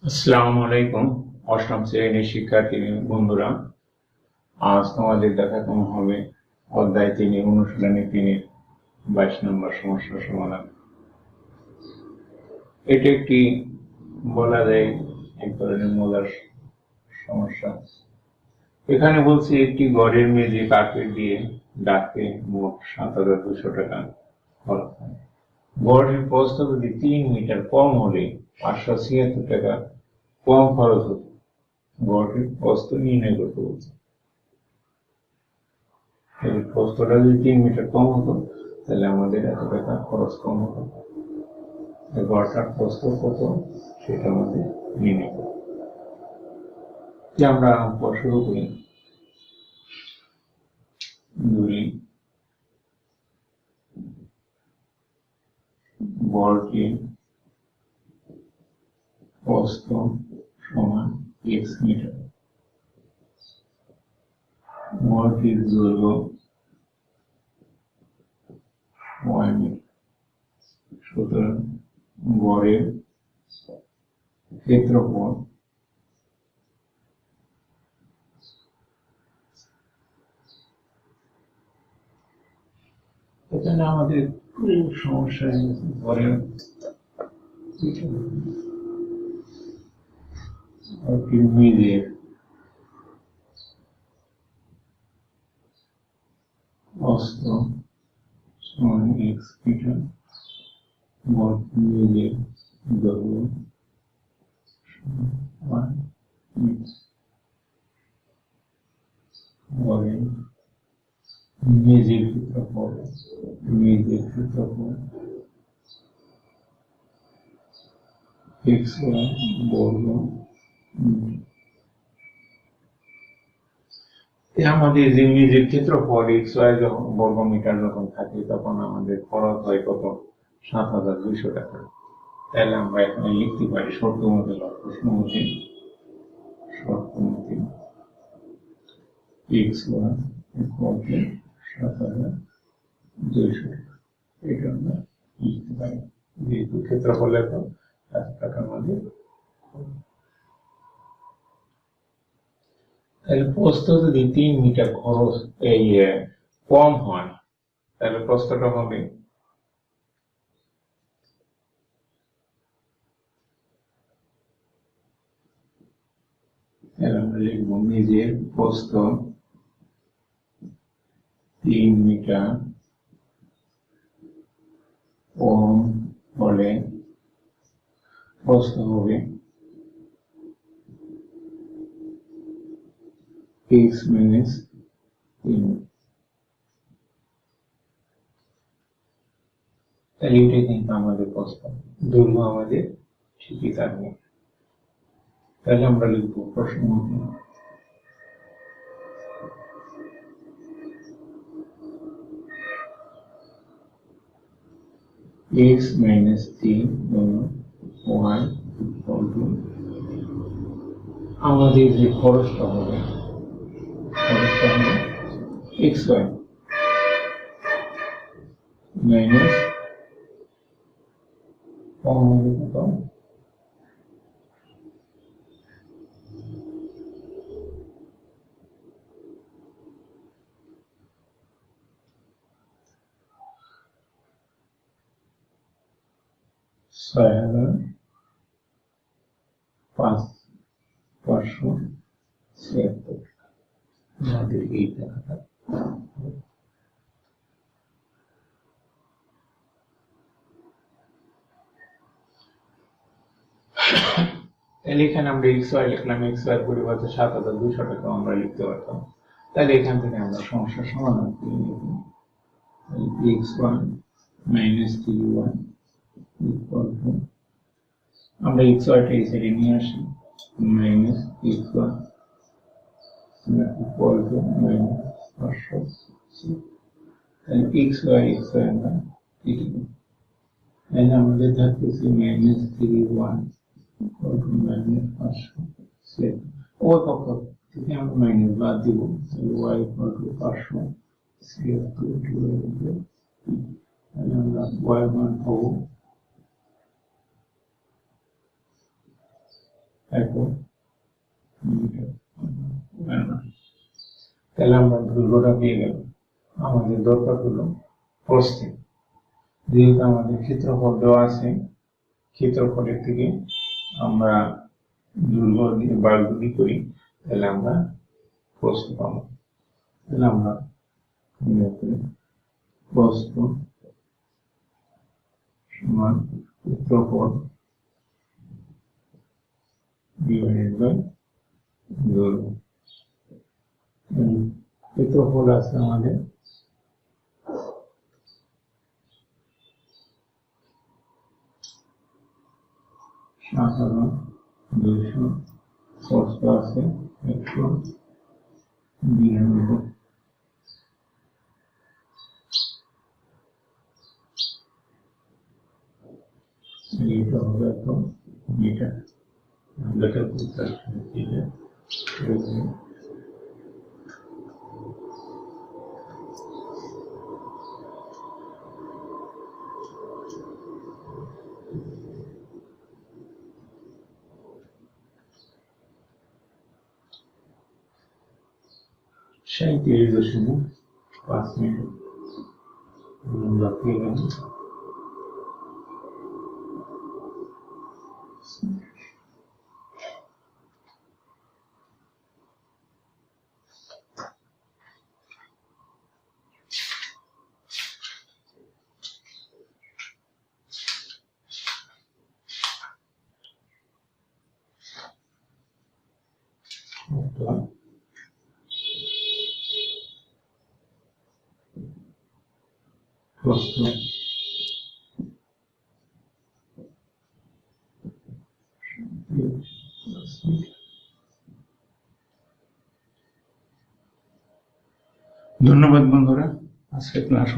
আসসালামু আলাইকুম অষ্টম শ্রেণীর শিক্ষার্থী বন্ধুরা, আজ তোমাদের দেখানো হবে অধ্যায় 3 অনুশীলনী 3 22 নম্বর সমস্যার সমাধান। এটি একটি বলা যায় এক ধরনের মজার সমস্যা। এখানে বলছি একটি ঘরের মেঝে কার্পেট দিয়ে ডাকতে মোট 7,200 টাকা খরচ হয়। ঘরের প্রস্থ যদি 3 মিটার কম হলে 576 টাকা কম খরচ হতো। ঘরটির প্রস্থ নির্ণয় করতে বলছে। প্রস্থটা যদি 3 মিটার কম হতো তাহলে আমাদের এত টাকা খরচ কম হতো। ঘরটার প্রস্থ কত সেটা আমাদের নির্ণয় করতে। আমরা শুরু করি। ঘরটির প্রস্থ সমান x মিটার, ঘরটির দৈর্ঘ্য y মিটার। সুতরাং ঘরের ক্ষেত্রফল এখানে আমাদের সমস্যা ঘরের মেঝের প্রস্থ সমান x মিটার, মেঝের দৈর্ঘ্য y মিটার। ঘরের মেঝের ক্ষেত্রফল xy বর্গ মিটার। আমাদের যে মেঝের ক্ষেত্রফল xy বর্গ মিটার যখন থাকে তখন আমাদের খরচ হয় কত? 7,200 টাকা। তাহলে আমরা এখানে লিখতে পারি শর্ত মতে প্রশ্ন মতে xy equal to 7,200 টাকা। এটা আমরা লিখতে পারি যেহেতু ক্ষেত্রফল এত টাকার মধ্যে। তাহলে প্রস্থ যদি 3 মিটার খরচ কম হয় তাহলে প্রস্থটা হবে আমরা লিখব মেঝের প্রস্থ 3 মিটার কম হলে প্রস্থ হবে x minus 3। তাহলে এটাই কিন্তু আমাদের প্রস্থ, দৈর্ঘ্য আমাদের ঠিকই থাকবে। তাহলে আমরা লিখব প্রশ্ন মতে x minus 3 y equal to আমাদের যে খরচটা হবে xy মাইনাস কম হবে কত? 6,576 আমাদের এই টাকাটা। তাহলে এখানে আমরা xy লিখলাম, xy এর পরিবর্তে 7,200 টাকা আমরা লিখতে পারতাম। তাহলে এখান থেকে আমরা সমস্যার সমাধান করে নিব। xy minus 3y equal to আমরা xy টা এই সাইডে নিয়ে আসি minus xy equal to minus 500। তাহলে xy আমরা লিখব। তাহলে আমাদের থাকতেছে minus 3y equal to minus 500। ওর পক্ষ থেকে আমরা মাইনাস বাদ দিব, তাহলে y equal to 500। তাহলে আমরা y মান পাবো এখন তাহলে আমরা দৈর্ঘ্যটা পেয়ে গেল। আমাদের দরকার হলো প্রস্থে। যেহেতু আমাদের ক্ষেত্রফল দেওয়া আছে, ক্ষেত্রফলের থেকে আমরা দৈর্ঘ্য দিয়ে বাড়গুলি করি, তাহলে আমরা প্রস্থ পাবো। তাহলে আমরা প্রস্থ সমান ক্ষেত্রফল ডিভাইডেড বাই দৈর্ঘ্য। ক্ষেত্রফল আছে আমাদের 7,200, প্রস্থ আছে 192। এটা হবে এখন মিটার। যেটা সাঁইত্রিশ 5 মিটার আমরা পেয়ে গেলাম। প্রশ্ন ধন্যবাদ বন্ধুরা, আজকে ক্লাস